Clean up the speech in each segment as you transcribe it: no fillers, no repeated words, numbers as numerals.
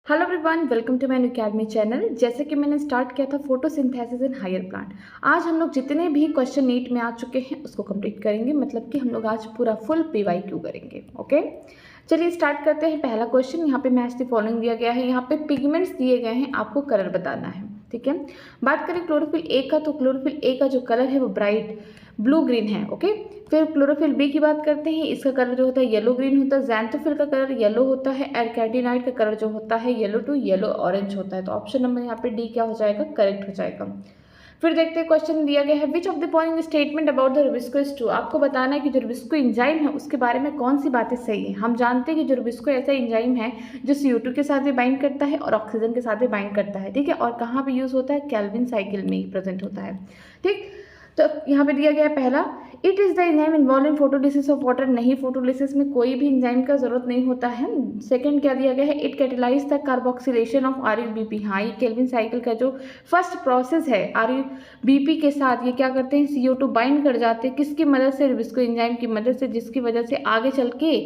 Hello everyone, welcome to my academy channel. जैसे कि मैंने स्टार्ट किया था फोटोसिंथेसिस इन हायर प्लांट, आज हम लोग जितने भी क्वेश्चन नीट में आ चुके हैं उसको कंप्लीट करेंगे। मतलब कि हम लोग आज पूरा फुल पीवाईक्यू करेंगे। ओके, चलिए स्टार्ट करते हैं। पहला क्वेश्चन यहाँ पे मैच द फॉलोइंग दिया गया है। यहाँ पे पिगमेंट्स दिए गए हैं, आपको कलर बताना है। ठीक है, बात करें क्लोरोफिल ए का, तो क्लोरोफिल ए का जो कलर है वो ब्राइट ब्लू ग्रीन है। ओके, फिर क्लोरोफिल बी की बात करते हैं। इसका कलर जो होता है येलो ग्रीन होता है। ज़ैंथोफिल का कलर येलो होता है। एरकेटिनाइट का कलर जो होता है येलो टू येलो ऑरेंज होता है। तो ऑप्शन नंबर यहाँ पे डी क्या हो जाएगा, करेक्ट हो जाएगा। फिर देखते हैं, क्वेश्चन दिया गया है विच of the following statement about the Rubisco is true. आपको बताना है कि जो रुबिस्को एंजाइम है उसके बारे में कौन सी बातें सही है। हम जानते हैं कि जो रुबिस्को ऐसा एंजाइम है जो CO2 के साथ भी बाइंड करता है और ऑक्सीजन के साथ भी बाइंड करता है। ठीक है, और कहाँ पे यूज होता है, कैल्विन साइकिल में ही प्रेजेंट होता है। ठीक, तो यहाँ पे दिया गया है पहला, it is the enzyme involve in photolysis of water. नहीं, फोटोलिसिस में कोई भी एंजाइम का जरूरत नहीं होता है। सेकंड क्या दिया गया है, it catalyse the carboxylation of RUBP। हाँ, ये केल्विन साइकिल का जो फर्स्ट प्रोसेस है RUBP के साथ ये क्या करते हैं, CO2 बाइंड कर जाते हैं। किसकी मदद से, रुबिस्को एंजाइम की मदद से, जिसकी वजह से आगे चल के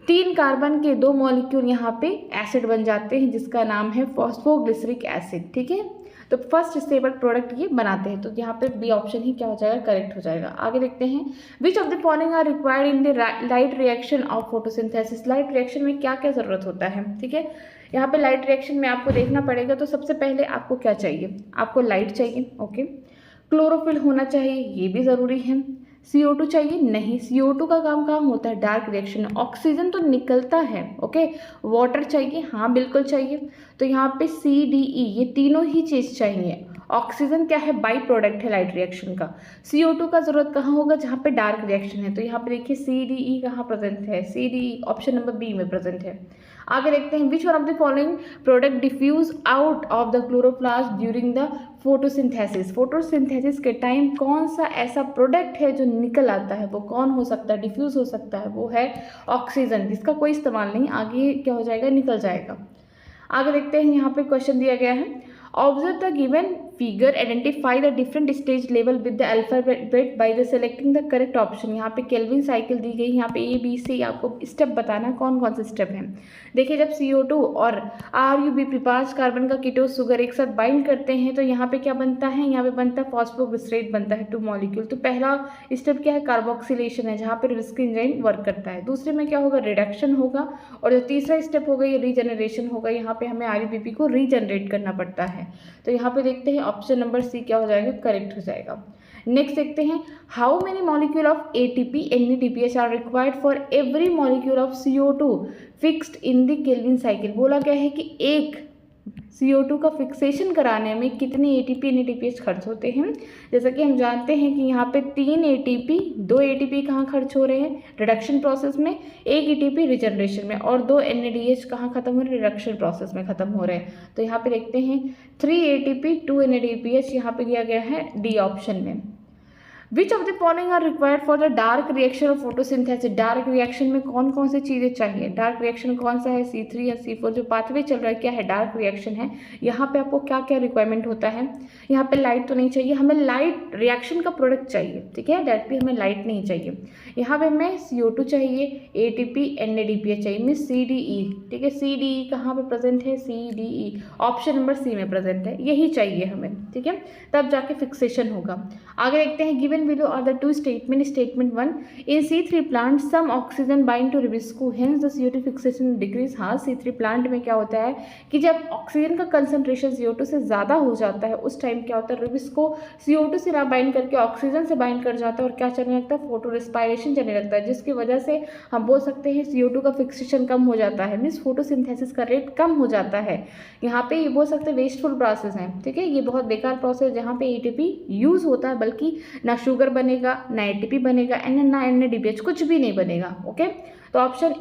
3 कार्बन के 2 मॉलिक्यूल यहाँ पे एसिड बन जाते हैं जिसका नाम है फॉस्फोग्लिसरिक एसिड। ठीक है, तो फर्स्ट स्टेबल प्रोडक्ट ये बनाते हैं। तो यहाँ पे बी ऑप्शन ही क्या हो जाएगा, करेक्ट हो जाएगा। आगे देखते हैं, which of the following are required in the light reaction of photosynthesis. Light reaction में क्या क्या जरूरत होता है। ठीक है, यहाँ पे लाइट रिएक्शन में आपको देखना पड़ेगा। तो सबसे पहले आपको क्या चाहिए, आपको लाइट चाहिए। ओके, क्लोरोफिल होना चाहिए, ये भी ज़रूरी है। CO2 चाहिए, नहीं, CO2 का काम होता है डार्क रिएक्शन। ऑक्सीजन तो निकलता है। ओके, वाटर चाहिए, हाँ बिल्कुल चाहिए। तो यहाँ पे CDE ये तीनों ही चीज़ चाहिए। ऑक्सीजन क्या है, बाई प्रोडक्ट है लाइट रिएक्शन का। CO2 का जरूरत कहाँ होगा, जहाँ पे डार्क रिएक्शन है। तो यहाँ पे देखिए CDE कहाँ प्रेजेंट है, CDE ऑप्शन नंबर बी में प्रेजेंट है। आगे देखते हैं, which one of the following product diffuse out of the chloroplast during the photosynthesis. Photosynthesis के टाइम कौन सा ऐसा प्रोडक्ट है जो निकल आता है, वो कौन हो सकता है, डिफ्यूज हो सकता है, वो है ऑक्सीजन, जिसका कोई इस्तेमाल नहीं, आगे क्या हो जाएगा, निकल जाएगा। आगे देखते हैं, यहाँ पे क्वेश्चन दिया गया है, observe the given figure, identify the different stage level with the alphabet by the selecting the correct option. यहाँ पे केल्विन साइकिल दी गई, यहाँ पे ABC आपको स्टेप बताना कौन कौन से स्टेप हैं। देखिए, जब CO2 और RUBP 5 कार्बन का कीटोन शुगर एक साथ बाइंड करते हैं तो यहाँ पे क्या बनता है, यहाँ पे बनता है फॉस्फोग्लिसरेट बनता है 2 मॉलिक्यूल। तो पहला स्टेप क्या है, कार्बोक्सिलेशन है, जहाँ पे रुबिस्को एंजाइम वर्क करता है। दूसरे में क्या होगा, रिडक्शन होगा। और जो तीसरा स्टेप होगा ये रीजनरेशन होगा। यहाँ पे हमें RUBP को रीजनरेट करना पड़ता है। तो यहाँ पे देखते हैं ऑप्शन नंबर सी क्या हो जाएगा, करेक्ट हो जाएगा। नेक्स्ट देखते हैं, how many molecule of ATP NADPH are required for every molecule of CO2 fixed in the Calvin cycle. बोला गया है कि एक CO2 का फिक्सेशन कराने में कितने ATP NADPH खर्च होते हैं। जैसा कि हम जानते हैं कि यहाँ पे 3 ATP, 2 ATP कहाँ खर्च हो रहे हैं, रिडक्शन प्रोसेस में, 1 ATP रिजनरेशन में, और 2 NADH कहाँ खत्म हो रहे हैं, रिडक्शन प्रोसेस में खत्म हो रहे हैं। तो यहाँ पे देखते हैं 3 ATP 2 NADPH यहाँ पे दिया गया है डी ऑप्शन में। Which of the following are required for the dark reaction of photosynthesis. Dark reaction में कौन कौन सी चीज़ें चाहिए, डार्क रिएक्शन कौन सा है, C3 या C4 जो पाथवे चल रहा है, क्या है, डार्क रिएक्शन है। यहाँ पे आपको क्या क्या रिक्वायरमेंट होता है, यहाँ पे लाइट तो नहीं चाहिए, हमें लाइट रिएक्शन का प्रोडक्ट चाहिए। ठीक है, डायरेक्टली हमें लाइट नहीं चाहिए। यहाँ पे हमें CO2 चाहिए, ATP NADPH चाहिए, हमें CDE। ठीक है, CDE कहाँ पे प्रेजेंट है, CDE ऑप्शन नंबर सी में प्रेजेंट है, यही चाहिए हमें। ठीक है, तब जाके फिक्सेशन होगा। आगे देखते हैं, given below are the two statement. Statement 1, in C3 plant some oxygen bind to rubisco, hence the CO2 fixation decrease। हाँ, C3 प्लांट में क्या होता है कि जब ऑक्सीजन का कंसंट्रेशन CO2 से ज़्यादा हो जाता है उस टाइम क्या होता है, रुबिस्को CO2 से ना बाइंड करके ऑक्सीजन से बाइंड कर जाता है और क्या चलने लगता है, फोटो रिस्पायरेशन चलने लगता है, जिसकी वजह से हम बोल सकते हैं CO2 का फिक्सेशन कम हो जाता है, मीन्स फोटोसिंथेसिस का रेट कम हो जाता है। यहाँ पे ये बोल सकते हैं वेस्टफुल प्रोसेस है। ठीक है, ये बहुत बेकार प्रोसेस जहाँ पे ATP यूज़ होता है, बल्कि ना शुगर बनेगा, ना ATP बनेगा, ना NADPH, कुछ भी नहीं बनेगा। ओके, तो ऑप्शन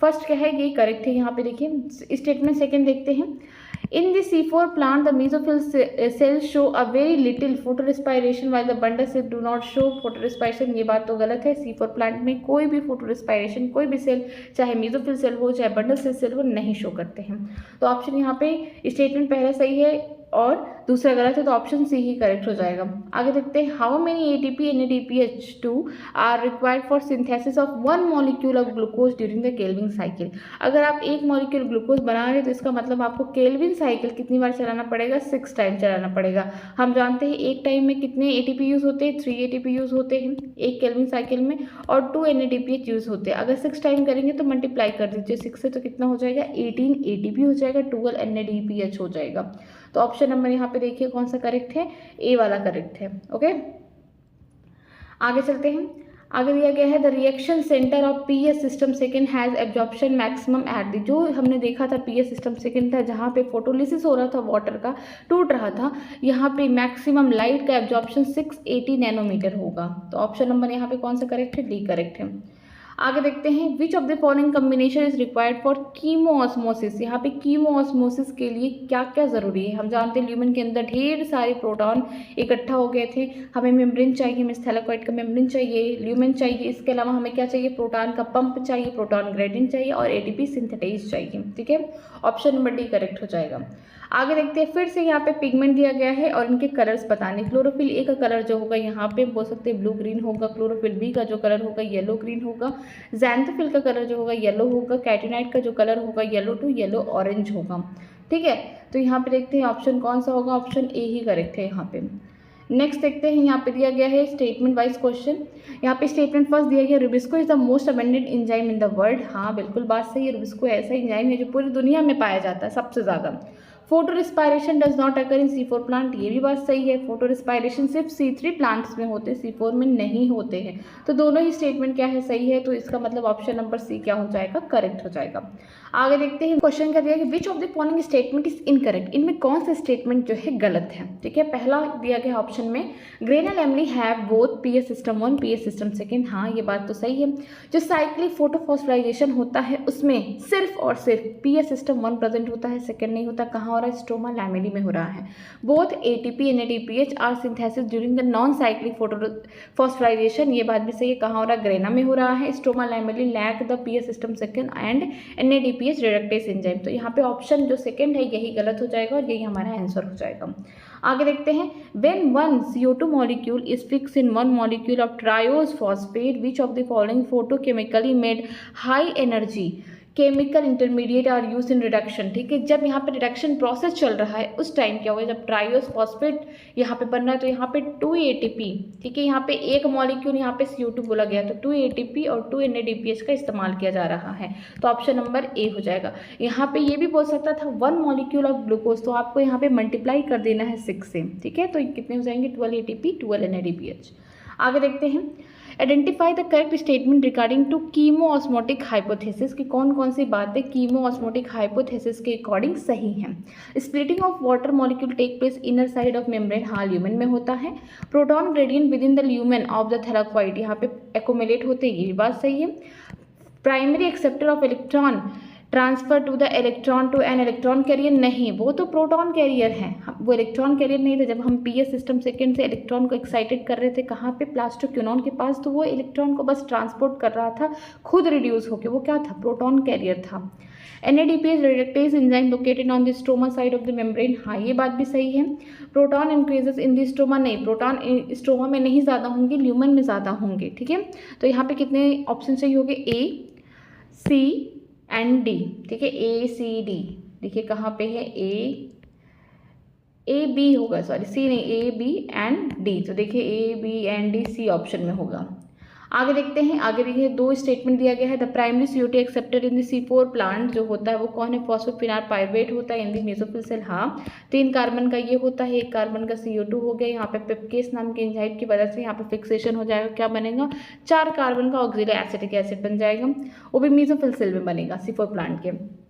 फर्स्ट क्या है, ये करेक्ट है। यहाँ पे देखिए स्टेटमेंट सेकंड देखते हैं, in the C4 plant the mesophyll cells show a very little photorespiration while the bundle cell do not show photorespiration. ये बात तो गलत है, C4 प्लांट में कोई भी फोटो रिस्पायरेशन, कोई भी सेल, चाहे मेसोफिल सेल हो चाहे बंडल सेल हो, नहीं शो करते हैं। तो ऑप्शन यहाँ पे स्टेटमेंट पहला सही है, और दूसरा गलत है, तो ऑप्शन सी ही करेक्ट हो जाएगा। आगे देखते हैं, how many ATP NADPH2 are required for synthesis of 1 molecule of glucose during the Calvin cycle. अगर आप 1 मॉलिक्यूल ग्लूकोज बना रहे हैं तो इसका मतलब आपको केल्विन साइकिल कितनी बार चलाना पड़ेगा, 6 टाइम चलाना पड़ेगा। हम जानते हैं एक टाइम में कितने ATP यूज़ होते हैं, 3 ATP यूज़ होते हैं एक केल्विन साइकिल में, और 2 NADPH यूज़ होते हैं। अगर 6 टाइम करेंगे तो मल्टीप्लाई कर दीजिए 6 से, तो कितना हो जाएगा, 18 ATP हो जाएगा, 12 NADPH हो जाएगा। तो ऑप्शन नंबर यहाँ पे देखिए कौन सा करेक्ट है, ए वाला करेक्ट है। ओके, आगे चलते हैं। आगे दिया गया है, the reaction centre of PS system second has absorption maximum at the, जो हमने देखा था PS सिस्टम सेकंड था जहाँ पे फोटोलिसिस हो रहा था, वाटर का टूट रहा था, यहाँ पे मैक्सिमम लाइट का एब्जॉर्प्शन 680 नैनोमीटर होगा। तो ऑप्शन नंबर यहाँ पे कौन सा करेक्ट है, डी करेक्ट है। आगे देखते हैं, which of the following combination is required for chemiosmosis. यहाँ पे कीमोऑस्मोसिस के लिए क्या क्या ज़रूरी है। हम जानते हैं ल्यूमेन के अंदर ढेर सारे प्रोटॉन इकट्ठा हो गए थे, हमें मेम्ब्रेन चाहिए, हमें थैलेकॉइड का मेम्ब्रेन चाहिए, ल्यूमेन चाहिए, इसके अलावा हमें क्या चाहिए, प्रोटॉन का पंप चाहिए, प्रोटॉन ग्रेडियंट चाहिए और ATP सिंथेटाइज चाहिए। ठीक है, ऑप्शन नंबर डी करेक्ट हो जाएगा। आगे देखते हैं, फिर से यहाँ पे पिगमेंट दिया गया है और इनके कलर्स बताने। क्लोरोफिल ए का कलर जो होगा यहाँ पे बोल सकते हैं ब्लू ग्रीन होगा, क्लोरोफिल बी का जो कलर होगा येलो ग्रीन होगा, ज़ैंथोफिल का कलर जो होगा येलो होगा, कैटिनाइट का जो कलर होगा येलो टू येलो ऑरेंज होगा। ठीक है, तो यहाँ पे देखते हैं ऑप्शन कौन सा होगा, ऑप्शन ए ही करेक्ट है यहाँ पे। नेक्स्ट देखते हैं, यहाँ पे दिया गया है स्टेटमेंट वाइज क्वेश्चन। यहाँ पे स्टेटमेंट फर्स्ट दिया गया, Rubisco is the most abundant enzyme in the world. हाँ बिल्कुल बात सही है, रुबिस्को ऐसा एंजाइम है जो पूरी दुनिया में पाया जाता है सबसे ज़्यादा। Photo respiration does not occur in C4 plant, ये भी बात सही है, फोटो रिस्पायरेशन सिर्फ C3 प्लांट्स में होते हैं, C4 में नहीं होते हैं। तो दोनों ही स्टेटमेंट क्या है, सही है, तो इसका मतलब ऑप्शन नंबर सी क्या हो जाएगा, करेक्ट हो जाएगा। आगे देखते हैं, क्वेश्चन क्या दिया है, विच of the following statement is incorrect. इनमें कौन सा स्टेटमेंट जो है गलत है। ठीक है, पहला दिया गया ऑप्शन में, granal Emily have both PS system 1 PS system second. हाँ ये बात तो सही है, जो साइक्लिक फोटोफॉस्फोराइजेशन होता है उसमें सिर्फ और सिर्फ PS सिस्टम 1 प्रेजेंट होता है, सेकेंड नहीं होता। कहाँ हो रहा है, स्ट्रोमा लैमेली में हो रहा है। Both ATP NADPH are synthesis during the non cyclic photophosphorization, ये बात भी सही है। कहाँ हो रहा है, ग्रेना में हो रहा है। Stroma lamellae lack the PS system second and NADPH reductase enzyme. तो यहाँ पे ऑप्शन जो सेकेंड है यही गलत हो जाएगा और यही हमारा आंसर हो जाएगा। आगे देखते हैं, when one CO2 molecule is fixed in one molecule of triose phosphate, which of the following photochemically made high energy chemical intermediate are use in reduction. ठीक है, जब यहाँ पे रिडक्शन प्रोसेस चल रहा है उस टाइम क्या होगा, जब ट्राइओस फॉस्फेट यहाँ पे बन रहा है तो यहाँ पे 2 ATP, ठीक है, यहाँ पे एक मॉलिक्यूल यहाँ पे CO2 बोला गया तो 2 ATP और 2 NADPH का इस्तेमाल किया जा रहा है। तो ऑप्शन नंबर ए हो जाएगा। यहाँ पे ये भी बोल सकता था 1 मॉलिक्यूल ऑफ ग्लूकोज, तो आपको यहाँ पे मल्टीप्लाई कर देना है 6 से। ठीक है, तो कितने हो जाएंगे, 12 ATP 12 NADPH। आगे देखते हैं, identify the correct statement regarding to chemiosmotic hypothesis की कौन कौन सी बातें कीमोऑस्मोटिक हाइपोथेसिस के अकॉर्डिंग सही हैं। Splitting of water molecule take place inner side of membrane, हाँ ल्यूमेन में होता है। Proton gradient within the lumen of the thylakoid, यहाँ पे एक्यूमुलेट होते हैं, ये भी बात सही है। Primary acceptor of electron transfer to the electron to an electron carrier, नहीं, वो तो प्रोटॉन कैरियर है, वो इलेक्ट्रॉन कैरियर नहीं थे। जब हम PS सिस्टम सेकेंड से इलेक्ट्रॉन को एक्साइटेड कर रहे थे कहाँ पे, प्लास्टोक्यूनॉन के पास, तो वो इलेक्ट्रॉन को बस ट्रांसपोर्ट कर रहा था खुद रिड्यूस होकर, वो क्या था, प्रोटॉन कैरियर था। NADPH reductase enzyme located on the stroma side of the membrane, हाँ ये बात भी सही है। Proton increases in the stroma, नहीं, प्रोटॉन स्ट्रोमा में नहीं ज़्यादा होंगे, ल्यूमन में ज़्यादा होंगे। ठीक है, तो यहाँ पे कितने ऑप्शन सही हो गए, A C एंड D। ठीक है, ACD, देखिए कहाँ पे है, A B होगा, सॉरी C नहीं, A B एंड D, तो देखिए A B and D C option में होगा। आगे देखते हैं, आगे देखिए 2 स्टेटमेंट दिया गया है। The primary CO2 acceptor in the C4 plant जो होता है वो कौन है, फॉस्फोफिनाल पाइरुवेट होता है इन द मेसोफिल सेल, हाँ 3 कार्बन का ये होता है, 1 कार्बन का CO2 हो गया। यहाँ पे पेप्केस नाम के एंजाइम की वजह से यहाँ पे फिक्सेशन हो जाएगा, क्या बनेगा, 4 कार्बन का ऑक्सिलिक एसिटिक एसिड बन जाएगा, वो भी मेसोफिल सेल में बनेगा C4 प्लांट के।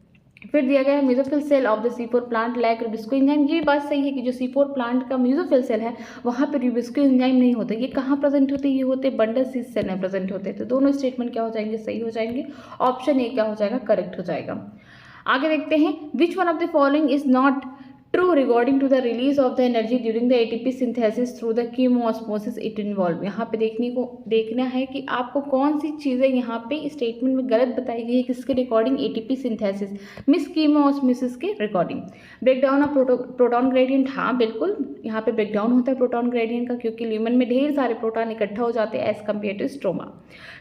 फिर दिया गया है mesophyll cell of the C4 plant lack rubisco enzyme, ये बात सही है कि जो C4 प्लांट का मेसोफिल सेल है वहाँ पे रुबिस्को एंजाइम नहीं होता। ये कहाँ प्रेजेंट होते हैं, ये होते बंडल सीथ सेल में प्रेजेंट होते हैं। तो दोनों स्टेटमेंट क्या हो जाएंगे, सही हो जाएंगे। ऑप्शन ए क्या हो जाएगा, करेक्ट हो जाएगा। आगे देखते हैं, which one of the following is not true regarding to the release of the energy during the ATP synthesis through the chemiosmosis it involve. यहाँ पे देखना है कि आपको कौन सी चीज़ें यहाँ पे स्टेटमेंट में गलत बताई गई है, किसके रिकॉर्डिंग, एटीपी सिंथेसिस, मिस कीमोऑस्मोसिस के recording. Breakdown of proton gradient, हाँ बिल्कुल यहाँ पे ब्रेकडाउन होता है प्रोटॉन ग्रेडियंट का, क्योंकि ल्यूमन में ढेर सारे प्रोटॉन इकट्ठा हो जाते हैं एज कम्पेयर टू स्ट्रोमा।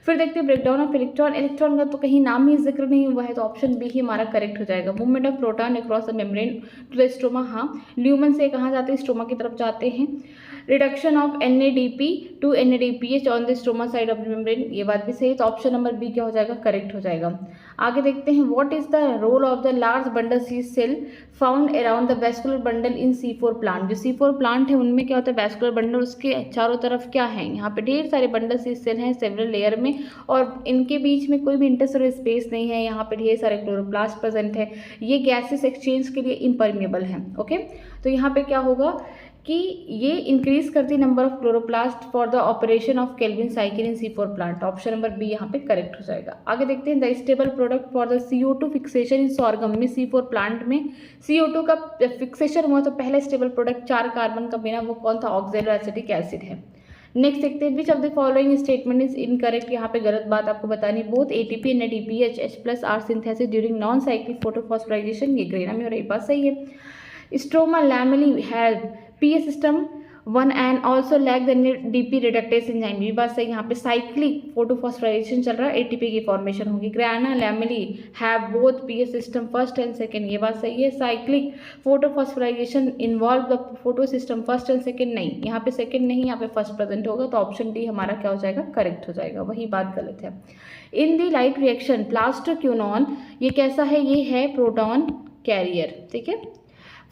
फिर देखते हैं ब्रेकडाउन ऑफ इलेक्ट्रॉन। इलेक्ट्रॉन का तो कहीं नाम ही जिक्र नहीं हुआ है, तो ऑप्शन बी ही हमारा करेक्ट हो जाएगा। Movement of proton across the membrane to the stroma, हाँ ल्यूमन से कहाँ जाते हैं, स्ट्रोमा की तरफ जाते हैं। Reduction of NADP to NADPH on the stroma side of the membrane, ये बात भी सही है, तो ऑप्शन नंबर बी क्या हो जाएगा, करेक्ट हो जाएगा। आगे देखते हैं what is the role of the large bundle sheath cell found around the vascular bundle in C4 plant. जो C4 प्लांट है उनमें क्या होता है, वैस्कुलर बंडल, उसके चारों तरफ क्या है, यहाँ पे ढेर सारे बंडल सी सेल हैं सेवरल लेयर में, और इनके बीच में कोई भी इंटरसेलुलर स्पेस नहीं है। यहाँ पे ढेर सारे क्लोरोप्लास्ट प्रेजेंट है, ये गैसेस एक्सचेंज के लिए इम्परमिएबल हैं। ओके, तो यहाँ पे क्या होगा कि ये इंक्रीज करती number of chloroplast for the operation of Calvin cycle in C4 plant. Option number B यहाँ पे करेक्ट हो जाएगा। आगे देखते हैं the stable product for the CO2 fixation in sorghum में। C4 प्लांट में CO2 का फिक्सेशन हुआ तो पहला स्टेबल प्रोडक्ट 4 कार्बन का बिना, वो कौन था, ऑक्सैलोएसिटिक एसिड है। नेक्स्ट देखते हैं which of the following statement is incorrect. यहाँ पे गलत बात आपको बतानी, both ATP and ADPH H+ are synthesis during non cyclic photophosphorization, ये ग्रेना में और ये बात सही है। Stroma lamellae have PS system 1 and also lack the DP reductase enzyme, ये बात सही। यहाँ पे साइक्लिक फोटोफॉस्फोराइजेशन चल रहा है, ATP की फॉर्मेशन होगी। Grana lamellae have both PS system first and second, ये बात सही है। Cyclic photophosphorization involve the photo system first and second, नहीं यहाँ पे सेकंड नहीं, यहाँ पे फर्स्ट प्रेजेंट होगा, तो ऑप्शन डी हमारा क्या हो जाएगा, करेक्ट हो जाएगा, वही बात गलत है। इन दी लाइट रिएक्शन प्लास्टोक्यूनॉन, ये कैसा है, ये है प्रोटॉन कैरियर, ठीक है।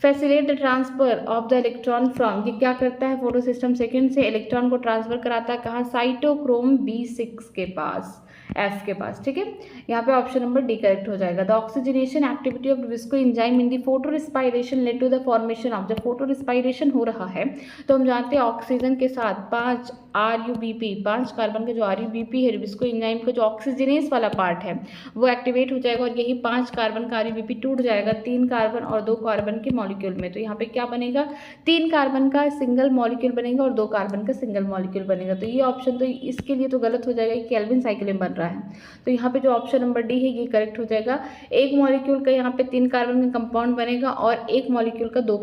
Facilitate the transfer of the electron from, ये क्या करता है, फोटो सिस्टम सेकेंड से इलेक्ट्रॉन को ट्रांसफर कराता है कहाँ, साइटोक्रोम B6 के पास, F के पास, ठीक है। यहाँ पे ऑप्शन नंबर डी करेक्ट हो जाएगा। The oxygenation activity of rubisco enzyme in the photorespiration led to the formation of, जब फोटो रिस्पायरेशन हो रहा है तो हम जानते हैं ऑक्सीजन के साथ 5 RUBP, 5 कार्बन का जो RUBP है विस्को एंजाइम का जो ऑक्सीजनेस वाला पार्ट है वो एक्टिवेट हो जाएगा, और यही 5 कार्बन का RUBP टूट जाएगा 3 कार्बन और 2 कार्बन के मॉलिक्यूल में। तो यहाँ पे क्या बनेगा, 3 कार्बन का सिंगल मॉलिक्यूल बनेगा और 2 कार्बन का सिंगल मॉलिक्यूल बनेगा। तो ये ऑप्शन तो इसके लिए तो गलत हो जाएगा, ये केल्विन साइकिल में बन रहा है। तो यहाँ पे जो ऑप्शन नंबर डी है ये करेक्ट हो जाएगा। एक मॉलिक्यूल का यहाँ पे 3 कार्बन का कंपाउंड बनेगा और एक मॉलिक्यूल का 2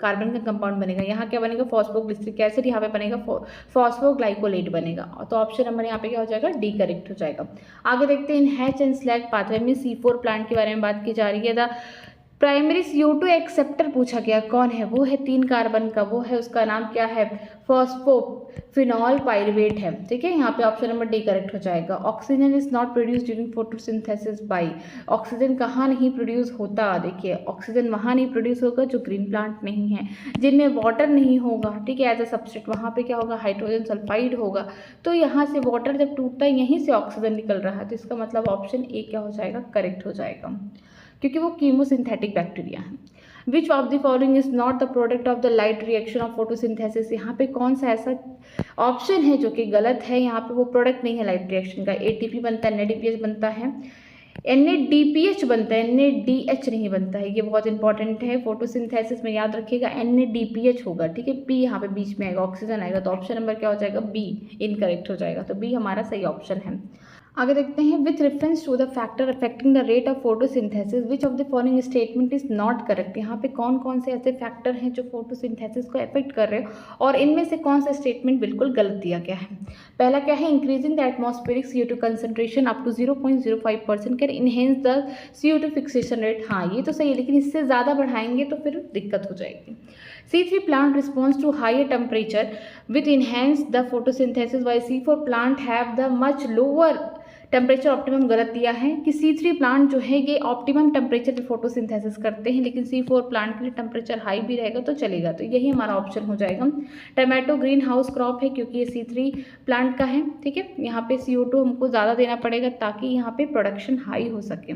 कार्बन का कंपाउंड बनेगा। यहाँ क्या बनेगा, फॉस्फोग्लिसरिक एसिड, यहाँ पे बनेगा फॉस्फोग्लाइकोलेट बनेगा। तो ऑप्शन नंबर यहाँ पे क्या हो जाएगा, डी करेक्ट हो जाएगा। आगे देखते हैं हैच एंड स्लैग पाथवे में C4 प्लांट के बारे में बात की जा रही है। प्राइमरी CO2 एक्सेप्टर पूछा गया, कौन है, वो है 3 कार्बन का, वो है, उसका नाम क्या है, फॉस्फोफिनॉल पाइरुवेट है, ठीक है। यहाँ पे ऑप्शन नंबर डी करेक्ट हो जाएगा। Oxygen is not produce during photosynthesis by, oxygen कहाँ नहीं प्रोड्यूस होता, देखिए ऑक्सीजन वहाँ नहीं प्रोड्यूस होगा जो ग्रीन प्लांट नहीं है, जिनमें वाटर नहीं होगा, ठीक है, एज अ सबस्ट्रेट, वहाँ पे क्या होगा, हाइड्रोजन सल्फाइड होगा। तो यहाँ से वाटर जब टूटता है यहीं से ऑक्सीजन निकल रहा है, तो इसका मतलब ऑप्शन ए क्या हो जाएगा, करेक्ट हो जाएगा, क्योंकि वो कीमोसिंथेटिक बैक्टीरिया है। विच of the following is not the product of the light reaction of photosynthesis, यहाँ पे कौन सा ऐसा ऑप्शन है जो कि गलत है, यहाँ पे वो प्रोडक्ट नहीं है लाइट रिएक्शन का। ATP बनता है, NADPH बनता है, NADPH बनता है, NADH नहीं बनता है, ये बहुत इंपॉर्टेंट है फोटोसिंथेसिस में, याद रखिएगा NADPH होगा, ठीक है। P यहाँ पे बीच में आएगा, ऑक्सीजन आएगा, तो ऑप्शन नंबर क्या हो जाएगा, बी इनकरेक्ट हो जाएगा, तो बी हमारा सही ऑप्शन है। आगे देखते हैं with reference to the factor affecting the rate of photosynthesis which of the following statement is not correct. यहाँ पे कौन कौन से ऐसे फैक्टर हैं जो फोटोसिंथेसिस को अफेक्ट कर रहे हैं और इनमें से कौन सा स्टेटमेंट बिल्कुल गलत दिया गया है। पहला क्या है, increasing the atmospheric CO2 concentration up to 0.05% can enhance the CO2 fixation rate. हाँ ये तो सही है, लेकिन इससे ज़्यादा बढ़ाएंगे तो फिर दिक्कत हो जाएगी। C3 plant responds to higher temperature with enhance the photosynthesis while C4 plant have the much lower temperature optimum गलत दिया है कि C3 प्लांट जो है ये ऑप्टिमम टेम्परेचर पे फोटोसिंथेसिस करते हैं, लेकिन C4 प्लांट के लिए टेम्परेचर हाई भी रहेगा तो चलेगा, तो यही हमारा ऑप्शन हो जाएगा। टमाटो ग्रीन हाउस क्रॉप है क्योंकि ये C3 प्लांट का है, ठीक है। यहाँ पे CO2 हमको ज़्यादा देना पड़ेगा ताकि यहाँ पे प्रोडक्शन हाई हो सके।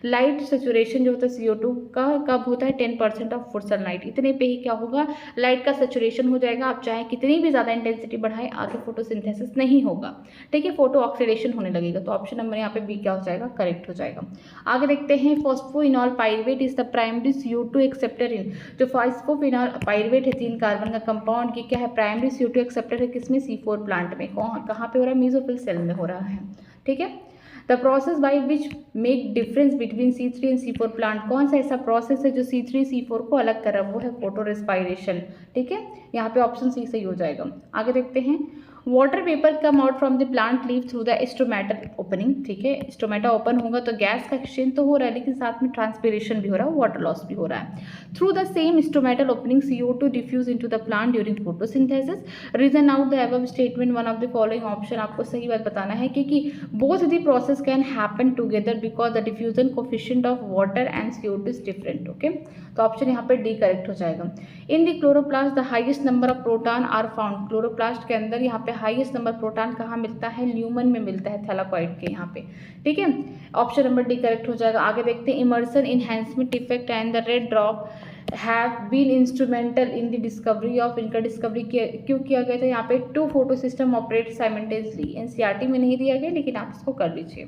लाइट सेचुरेशन जो होता है CO2 का कब होता है, 10% ऑफ फुल सनलाइट, इतने पे ही क्या होगा, लाइट का सेचुरेशन हो जाएगा। आप चाहे कितनी भी ज़्यादा इंटेंसिटी बढ़ाएं आगे फोटोसिंथेसिस नहीं होगा, ठीक है, फोटो ऑक्सीडेशन होने लगेगा। तो ऑप्शन नंबर यहाँ पे बी क्या हो जाएगा, करेक्ट हो जाएगा। आगे देखते हैं phosphoenol pyruvate is the primary CO2 acceptor in, जो फॉस्फोइनॉल पाइरुवेट है 3 कार्बन का कंपाउंड, ये क्या है, प्राइमरी CO2 एक्सेप्टर है किसमें, C4 प्लांट में। कहाँ पे हो रहा है, मेसोफिल सेल में हो रहा है, ठीक है। The process by which make difference between C3 and C4 plant, कौन सा ऐसा प्रोसेस है जो C3 C4 को अलग कर रहा है, वो है फोटो रेस्पायरेशन, ठीक है। यहाँ पे ऑप्शन सी सही हो जाएगा। आगे देखते हैं water vapour come out from the plant leave through the stomata opening, ठीक है। स्टोमेटा ओपन होगा तो गैस का एक्सचेंज तो हो रहा है, लेकिन साथ में ट्रांसपिरेशन भी हो रहा है, वाटर लॉस भी हो रहा है। Through the same stomatal opening CO2 diffuse into the plant during photosynthesis, reason out the above statement one of the following option, आपको सही बात बताना है कि both the process can happen together because the diffusion coefficient of water and CO2 is different, okay. तो option यहाँ पर D correct हो जाएगा। In the chloroplast the highest number of proton are found, chloroplast के अंदर यहाँ पे highest number proton कहाँ मिलता है, ल्यूमन में मिलता है, थैलाकॉइड के यहाँ पे, ठीक है। ऑप्शन नंबर डी करेक्ट हो जाएगा। आगे देखते हैं Emerson enhancement effect and the red drop have been instrumental in the discovery of, इनका डिस्कवरी क्यों किया गया था, यहाँ पे 2 photosystem operate simultaneously, NCERT में नहीं दिया गया लेकिन आप इसको कर लीजिए।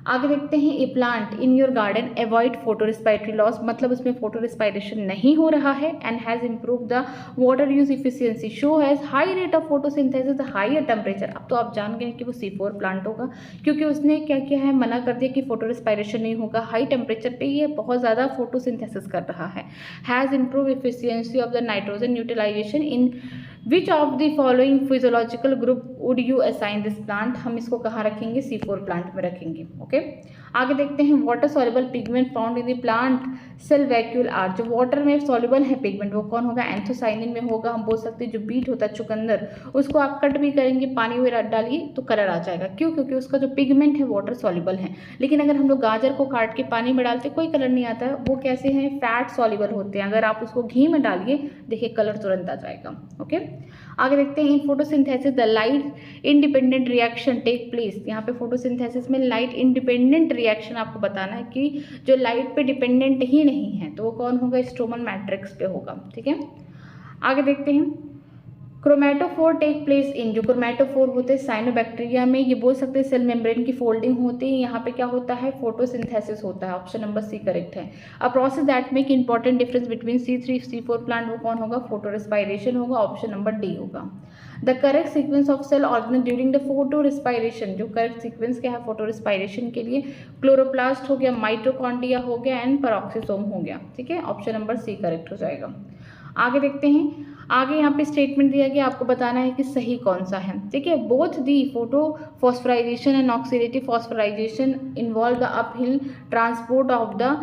आगे देखते हैं a plant in your garden avoid photo respiratory loss, मतलब उसमें फोटो रेस्पिरेशन नहीं हो रहा है, and has improve the water use efficiency, show has high rate of photosynthesis higher temperature. अब तो आप जान गए कि वो C4 प्लांट होगा, क्योंकि उसने क्या किया है, मना कर दिया कि फोटो रेस्पिरेशन नहीं होगा, हाई टेम्परेचर पे ये बहुत ज़्यादा फोटोसिंथेसिस कर रहा है। Has improve efficiency of the nitrogen utilization in which of the following physiological group would you assign this plant, हम इसको कहाँ रखेंगे, C4 प्लांट में रखेंगे, ओके। आगे देखते हैं water soluble pigment found in the plant cell vacuole are, जो वाटर में सॉल्युबल है पिगमेंट वो कौन होगा, एंथोसाइनिन में होगा। हम बोल सकते हैं जो बीट होता है चुकंदर, उसको आप कट भी करेंगे, पानी में डालिए तो कलर आ जाएगा, क्यों, क्योंकि उसका जो पिगमेंट है वाटर सॉल्युबल है। लेकिन अगर हम लोग गाजर को काट के पानी में डालते कोई कलर नहीं आता है, वो कैसे हैं, फैट सॉल्युबल होते हैं, अगर आप उसको घी में डालिए देखिए कलर तुरंत आ जाएगा, ओके। आगे देखते हैं in photosynthesis the light independent reaction take place, यहाँ पे फोटोसिंथेसिस में लाइट इंडिपेंडेंट रिएक्शन आपको बताना है कि जो लाइट पे डिपेंडेंट ही नहीं है तो वो कौन होगा, स्ट्रोमल मैट्रिक्स पे होगा, ठीक है। आगे देखते हैं क्रोमेटोफोर टेक प्लेस इन, जो क्रोमेटोफोर होते हैं साइनोबैक्टीरिया में, ये बोल सकते हैं सेल मेम्ब्रेन की फोल्डिंग होती है, यहाँ पे क्या होता है, फोटोसिंथेसिस होता है, ऑप्शन नंबर सी करेक्ट है। A process that make important difference between C3 C4 plant, वो कौन होगा, फोटो रेस्पिरेशन होगा, ऑप्शन नंबर डी होगा। The correct sequence of cell organ during the photorespiration, जो करेक्ट सीक्वेंस क्या है photo respiration के लिए, क्लोरोप्लास्ट हो गया, माइटोकॉन्ड्रिया हो गया एंड पेरोक्सिसोम हो गया, ठीक है। ऑप्शन नंबर सी करेक्ट हो जाएगा। आगे देखते हैं, आगे यहाँ पे स्टेटमेंट दिया गया, आपको बताना है कि सही कौन सा है, ठीक है। Both the photo phosphorization and oxidative phosphorization involve the uphill transport of the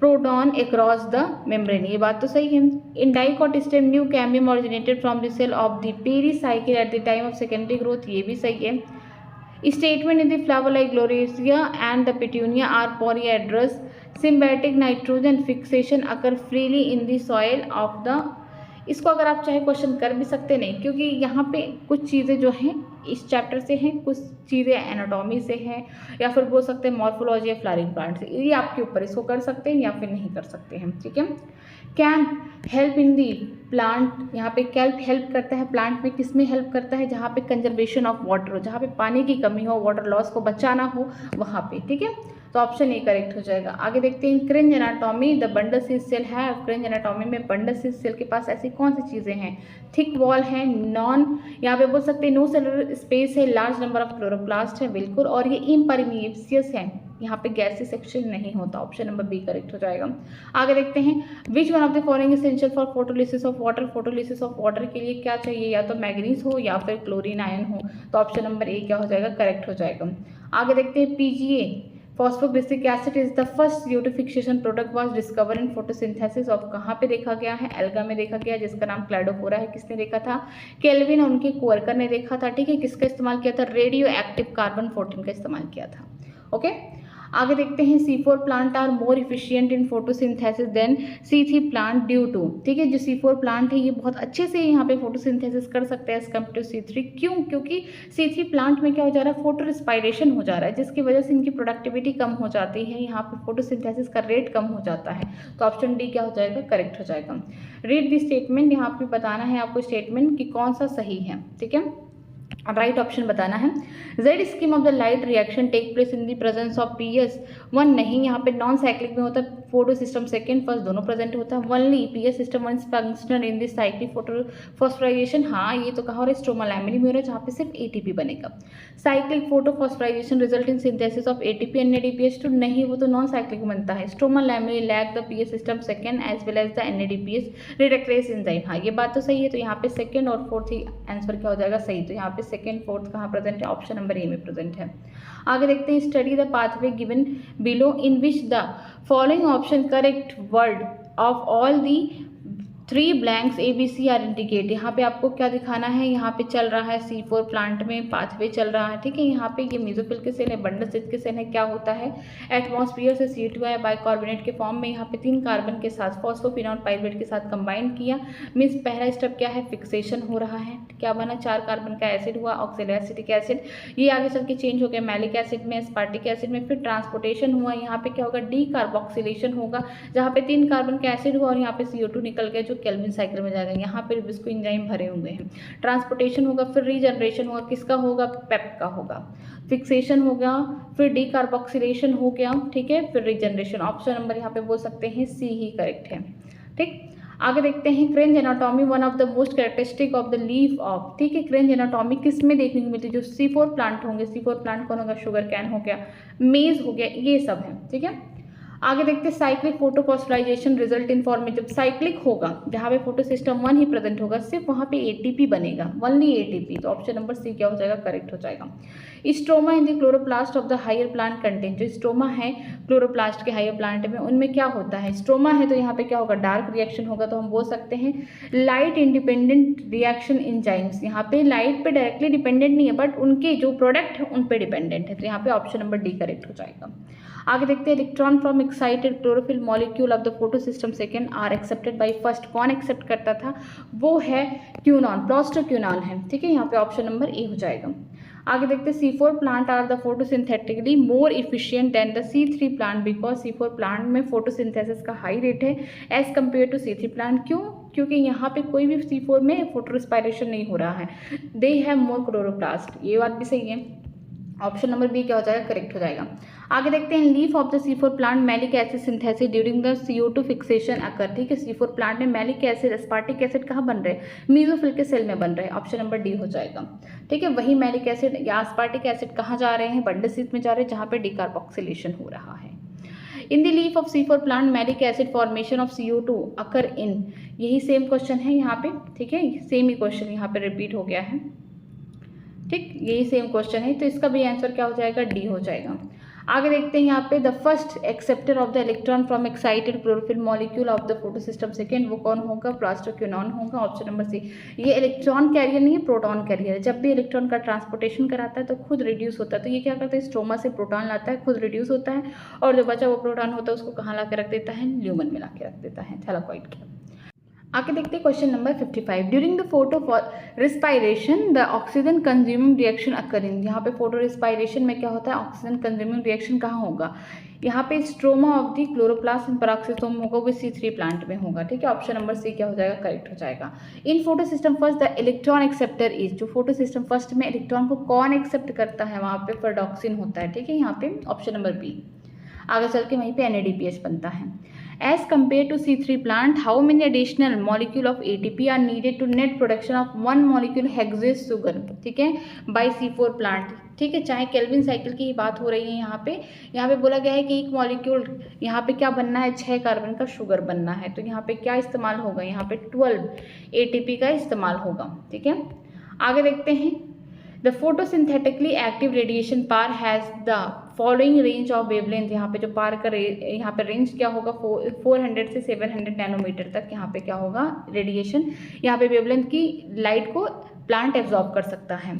proton across the membrane, ये बात तो सही है। In dicot stem new cambium originated from the cell of the pericycle at the time of secondary growth, ये भी सही है। Statement in the flower like gloriosa and the petunia are polyandrous symbiotic nitrogen fixation occur freely in the soil of the, इसको अगर आप चाहे question कर भी सकते नहीं, क्योंकि यहाँ पे कुछ चीज़ें जो हैं इस चैप्टर से हैं, कुछ चीज़ें एनाटॉमी से हैं, या फिर बोल सकते हैं मॉर्फोलॉजी या फ्लावरिंग प्लांट से, ये आपके ऊपर, इसको कर सकते हैं या फिर नहीं कर सकते हैं, ठीक है। Can help in the plant, यहाँ पे कैल्प हेल्प करता है प्लांट में, किस में हेल्प करता है, जहाँ पे कंजर्वेशन ऑफ वाटर हो, जहाँ पे पानी की कमी हो, वाटर लॉस को बचाना हो वहाँ पे, ठीक है। तो ऑप्शन ए करेक्ट हो जाएगा। आगे देखते हैं Kranz anatomy the bundle sheath cell है, क्रिंज एनाटॉमी में बंडल सील सेल के पास ऐसी कौन सी चीज़ें हैं, थिक वॉल है, नॉन, यहाँ पे बोल सकते हैं नो सेलुलर स्पेस है, लार्ज नंबर ऑफ क्लोरोप्लास्ट है बिल्कुल, और ये इम्परमिएशियस है, यहाँ पे गैसी सेक्शन नहीं होता, ऑप्शन नंबर बी करेक्ट हो जाएगा। आगे देखते हैं which one of the following essential for photolysis of water, photolysis of water के लिए क्या चाहिए, या तो मैग्नीज हो या फिर क्लोरीन आयन हो, तो ऑप्शन नंबर ए क्या हो जाएगा, करेक्ट हो जाएगा। आगे देखते हैं PGA phosphoglyceric acid is the first CO2 fixation product was discover in photosynthesis of, कहाँ पे देखा गया है, एल्गा में देखा गया, जिसका नाम क्लाइडोफोरा है, किसने देखा था, केल्विन और उनके कोवर्कर ने देखा था, ठीक है। किसका इस्तेमाल किया था, रेडियो एक्टिव कार्बन 14 का इस्तेमाल किया था, ओके। आगे देखते हैं C4 plant are more efficient in photosynthesis than C3 plant due to, ठीक है। जो C4 प्लांट है ये बहुत अच्छे से यहाँ पे फोटोसिंथेसिस कर सकते हैं एज कम्पेयर टू C3, क्यों, क्योंकि C3 प्लांट में क्या हो जा रहा है, फोटो रेस्पिरेशन हो जा रहा है, जिसकी वजह से इनकी प्रोडक्टिविटी कम हो जाती है, यहाँ पे फोटोसिंथेसिस का रेट कम हो जाता है, तो ऑप्शन डी क्या हो जाएगा, करेक्ट हो जाएगा। रीड दी स्टेटमेंट, यहाँ पे बताना है आपको स्टेटमेंट कि कौन सा सही है, ठीक है। राइट ऑप्शन बताना है। Z scheme of the light reaction take place in the presence of PS one, नहीं, यहाँ पे नॉन साइक्लिक में होता है, फोटो सिस्टम सेकेंड फर्स्ट दोनों प्रेजेंट होता है। Only PS system one functional in the cyclic photo phosphorylation, हाँ ये तो कहा, और स्ट्रोमा लैमिनी में हो रहा है जहाँ पे सिर्फ ATP बनेगा। Cyclic photo phosphorization result in synthesis of ATP and NADPH2, नहीं वो तो नॉन साइक्लिक बनता है। Stroma lamellae lack the PS system second as well as the NADPH reductase enzyme, हाँ ये बात तो सही है। तो यहाँ पे सेकेंड और फोर्थ ही आंसर क्या हो जाएगा, सही। तो यहाँ पे सेकेंड फोर्थ कहाँ प्रेजेंट है, ऑप्शन नंबर ए में प्रेजेंट है। आगे देखते हैं, study the pathway given below in which the following option correct word of all the 3 blanks ABC are indicate. यहाँ पे आपको क्या दिखाना है, यहाँ पे चल रहा है C4 प्लांट में पाथवे चल रहा है, ठीक है। यहाँ पे ये मेसोफिल के सेल है, बंडल स्थित के सेल है, क्या होता है, एटमॉस्फेयर से CO2 आया बाइकार्बोनेट के फॉर्म में, यहाँ पे 3 कार्बन के साथ फॉस्फोफिनॉल पाइरुवेट के साथ कंबाइन किया, मीन्स पहला स्टेप क्या है, फिक्सेशन हो रहा है, क्या बना, 4 कार्बन का एसिड हुआ, ऑक्सैलोएसिटिक एसिड, ये आगे चल के चेंज हो गया मैलिक एसिड में, एस्पार्टिक एसिड में, फिर ट्रांसपोर्टेशन हुआ, यहाँ पे क्या होगा, डीकार्बोक्सिलेशन होगा, जहाँ पे 3 कार्बन का एसिड हुआ और यहाँ पे CO2 निकल गया जो केल्विन साइकिल में जाएगा, यहाँ पे रिबोस्को एंजाइम भरे हुए हैं। ट्रांसपोर्टेशन होगा, फिर रीजनरेशन होगा, किसका होगा, पेप का होगा, फिक्सेशन हो गया, फिर डीकार्बोक्सिलेशन हो गया, ठीक है, फिर रीजनरेशन। ऑप्शन नंबर यहाँ पे बोल सकते हैं C ही करेक्ट है, ठीक। आगे देखते हैं, kranz anatomy one of the most characteristic of the leaf of, ठीक है, क्रेंज एनाटॉमी किस में देखने को मिलती है, जो C4 प्लांट होंगे, C4 प्लांट कौन होगा, शुगर कैन हो गया, मेज हो गया, ये सब है, ठीक है। आगे देखते हैं, cyclic photophosphorylation result in form में, जब साइक्लिक होगा जहाँ पे फोटो सिस्टम वन ही प्रेजेंट होगा, सिर्फ वहाँ पे ATP बनेगा, ओनली ATP, तो ऑप्शन नंबर C क्या हो जाएगा, करेक्ट हो जाएगा। Stroma in the chloroplast of the higher plant content, जो स्ट्रोमा है क्लोरोप्लास्ट के हायर प्लांट में, उनमें क्या होता है, स्ट्रोमा है तो यहाँ पे क्या होगा, डार्क रिएक्शन होगा, तो हम बोल सकते हैं लाइट इंडिपेंडेंट रिएक्शन एंजाइम्स, यहाँ पे लाइट पे डायरेक्टली डिपेंडेंट नहीं है बट उनके जो प्रोडक्ट है उन पे डिपेंडेंट है, तो यहाँ पे ऑप्शन नंबर D करेक्ट हो जाएगा। आगे देखते हैं, electron from excited chlorophyll molecule of the photo system second are accepted by first, कौन एक्सेप्ट करता था, वो है क्यूनॉन, प्रोस्टोक्यूनॉन है, ठीक है, यहाँ पे ऑप्शन नंबर A हो जाएगा। आगे देखते हैं, C4 plant are the photosynthetically more efficient than the C3 plant because C4 plant में फोटोसिंथेसिस का हाई रेट है as compare to C3 plant, क्यों, क्योंकि यहाँ पे कोई भी C4 में फोटो रिस्पायरेशन नहीं हो रहा है, दे हैव मोर क्लोरोप्लास्ट, ये बात भी सही है, ऑप्शन नंबर B क्या हो जाएगा, करेक्ट हो जाएगा। आगे देखते हैं, leaf of the C4 plant malic acid synthesis during the CO2 fixation occur, ठीक है, C4 प्लांट में मैलिक एसिड एस्पार्टिक एसिड कहाँ बन रहे हैं, मेसोफिल के सेल में बन रहे हैं, ऑप्शन नंबर D हो जाएगा, ठीक है। वही मैलिक एसिड या एस्पार्टिक एसिड कहाँ जा रहे हैं, बंडल स्थित में जा रहे हैं जहाँ पे डीकार्बोक्सिलेशन हो रहा है। In the leaf of C4 plant malic acid formation of CO2 अकर इन, यही सेम क्वेश्चन है यहाँ पे, ठीक है, सेम ही क्वेश्चन यहाँ पे रिपीट हो गया है, ठीक, यही सेम क्वेश्चन है, तो इसका भी आंसर क्या हो जाएगा, D हो जाएगा। आगे देखते हैं, यहाँ पे the first acceptor of the electron from excited chlorophyll molecule of the photo system second, वो कौन होगा, प्रोस्टोक्यूनॉन होगा, ऑप्शन नंबर C। ये इलेक्ट्रॉन कैरियर नहीं है, प्रोटॉन कैरियर है, जब भी इलेक्ट्रॉन का ट्रांसपोर्टेशन कराता है तो खुद रिड्यूस होता है, तो ये क्या करता है, स्ट्रोमा से प्रोटॉन लाता है, खुद रिड्यूस होता है, और जो बचा वो प्रोटॉन होता है उसको कहाँ ला के रख देता है, ल्यूमन में ला के रख देता है, थैलाकॉइड के। आगे देखते हैं question number 55, during the photo respiration the oxygen consuming reaction occurring, यहाँ पे फोटो रिस्पायरेशन में क्या होता है, ऑक्सीजन कंज्यूमिंग रिएक्शन कहाँ होगा, यहाँ पे stroma of the chloroplast and peroxisome होगा, वो C3 प्लांट में होगा, ठीक है, ऑप्शन नंबर C क्या हो जाएगा, करेक्ट हो जाएगा। In photo system first the electron acceptor is, जो फोटो सिस्टम फर्स्ट में इलेक्ट्रॉन को कौन एक्सेप्ट करता है, वहाँ पे फेरडॉक्सिन होता है, ठीक है, यहाँ पे ऑप्शन नंबर B। आगे चल के वहीं पे NADPH बनता है। As compared to C3 plant, how many additional molecule of ATP are needed to net production of one molecule hexane sugar, ठीक है, by C4 plant, ठीक है, चाहे केल्विन साइकिल की ही बात हो रही है, यहाँ पे बोला गया है कि एक मॉलिक्यूल यहाँ पे क्या बनना है, 6 कार्बन का शुगर बनना है, तो यहाँ पे क्या इस्तेमाल होगा, यहाँ पे 12 ATP का इस्तेमाल होगा, ठीक है। आगे देखते हैं, the photosynthetically active radiation PAR has the following range of wavelength, यहाँ पे जो पार का यहाँ पे रेंज क्या होगा, 400 से 700 नैनोमीटर तक यहाँ पे क्या होगा, रेडिएशन, यहाँ पे वेवलेंथ की लाइट को प्लांट एब्जॉर्ब कर सकता है।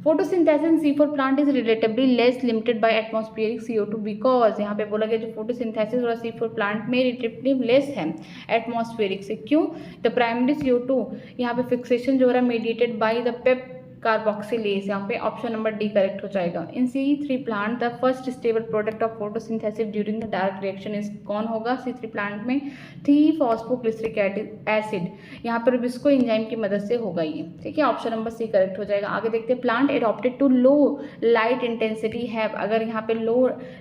Photosynthesis C4 plant is relatively less limited by atmospheric CO2 because, यहाँ पे बोला गया जो फोटोसिंथेसिस और C4 प्लांट में रिलेटिवली लेस है एटमॉस्फेरिक से, क्यों, द प्राइमरी CO2 यहाँ पे फिक्सेशन जो हो रहा है mediated by the PEP carboxylase, यहाँ पे ऑप्शन नंबर डी करेक्ट हो जाएगा। इन C3 plant the first stable product of photosynthesis during the dark reaction is, कौन होगा C3 प्लांट में? 3-फॉस्फोग्लिसरिक एसिड, यहाँ पर विस्को एंजाइम की मदद से होगा ये, ठीक है, ऑप्शन नंबर सी करेक्ट हो जाएगा। आगे देखते हैं, plant adapted to low light intensity have, अगर यहाँ पे लो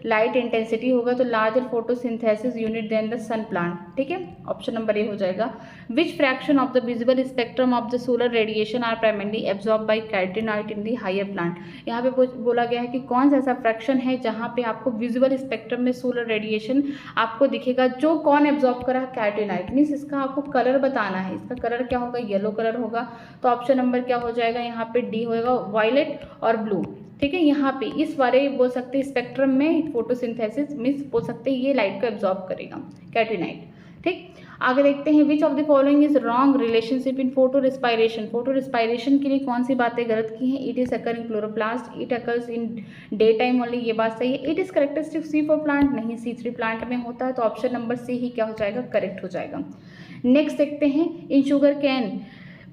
लाइट इंटेंसिटी होगा तो larger photosynthesis unit than the sun plant, ठीक है, ऑप्शन नंबर ए हो जाएगा। Which fraction of the visible spectrum of the solar radiation are primarily absorb by carotenoid in the higher plant, यहाँ पे बोला गया है कि कौन सा ऐसा फ्रैक्शन है जहाँ पे आपको विजुअल स्पेक्ट्रम में सोलर रेडिएशन आपको दिखेगा, जो कौन एब्जॉर्ब करा? कैरोटीनॉइड। मीन्स इसका आपको कलर बताना है, इसका कलर क्या होगा? येलो कलर होगा, तो ऑप्शन नंबर क्या हो जाएगा यहाँ पे? डी होगा, वायलेट और ब्लू, ठीक है। यहाँ पे इस वाले बोल सकते हैं स्पेक्ट्रम में फोटोसिंथेसिस मीन्स बोल सकते हैं ये लाइट को एब्जॉर्ब करेगा, कैरोटीनॉइड, ठीक। आगे देखते हैं, which of the following is wrong relationship in photo respiration, photo respiration के लिए कौन सी बातें गलत की हैं? It is occur in chloroplast, it occurs in day time only, ये बात सही है। It is characteristic C4 plant, नहीं C3 प्लांट में होता है, तो ऑप्शन नंबर सी ही क्या हो जाएगा? करेक्ट हो जाएगा। नेक्स्ट देखते हैं, इन sugar cane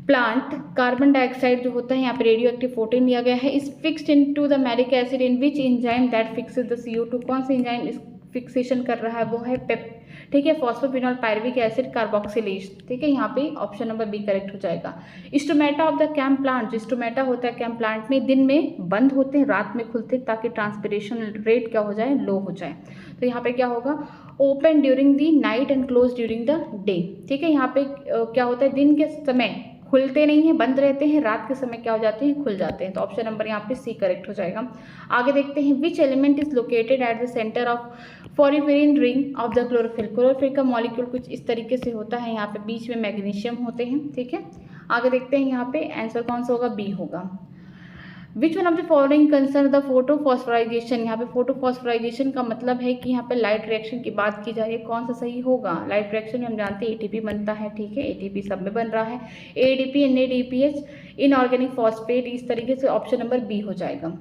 plant carbon dioxide जो होता है यहाँ पे रेडियो एक्टिव 14 लिया गया है, is fixed into the malic acid in which enzyme that fixes the CO2, कौन सा एंजाइम इस फिक्सेशन कर रहा है? वो है पेप, ठीक है, फॉस्फोफिनॉल पायरुविक एसिड कार्बोक्सिलेज, ठीक है, यहाँ पे ऑप्शन नंबर बी करेक्ट हो जाएगा। Stomata of the CAM plant, जो स्टोमेटा होता है कैम प्लांट में, दिन में बंद होते हैं, रात में खुलते हैं ताकि ट्रांसपिरेशन रेट क्या हो जाए? लो हो जाए, तो यहाँ पे क्या होगा? Open during the night and close during the day, ठीक है, यहाँ पे क्या होता है? दिन के समय खुलते नहीं हैं, बंद रहते हैं, रात के समय क्या हो जाते हैं? खुल जाते हैं, तो ऑप्शन नंबर यहाँ पे सी करेक्ट हो जाएगा। आगे देखते हैं, which element is located at the center of porphyrin ring of the chlorophyll, chlorophyll का मॉलिक्यूल कुछ इस तरीके से होता है, यहाँ पे बीच में मैग्नीशियम होते हैं, ठीक है। आगे देखते हैं, यहाँ पे आंसर कौन सा होगा? बी होगा। विच one of the following concern the photo phosphorylation, यहाँ पे फोटो फॉस्फोराइजेशन का मतलब है कि यहाँ पे लाइट रिएक्शन की बात की जा रही है, कौन सा सही होगा? लाइट रिएक्शन में हम जानते हैं ATP बनता है, ठीक है, ATP सब में बन रहा है, ADP NADPH इनऑर्गेनिक फॉस्फेट, इस तरीके से ऑप्शन नंबर बी हो जाएगा।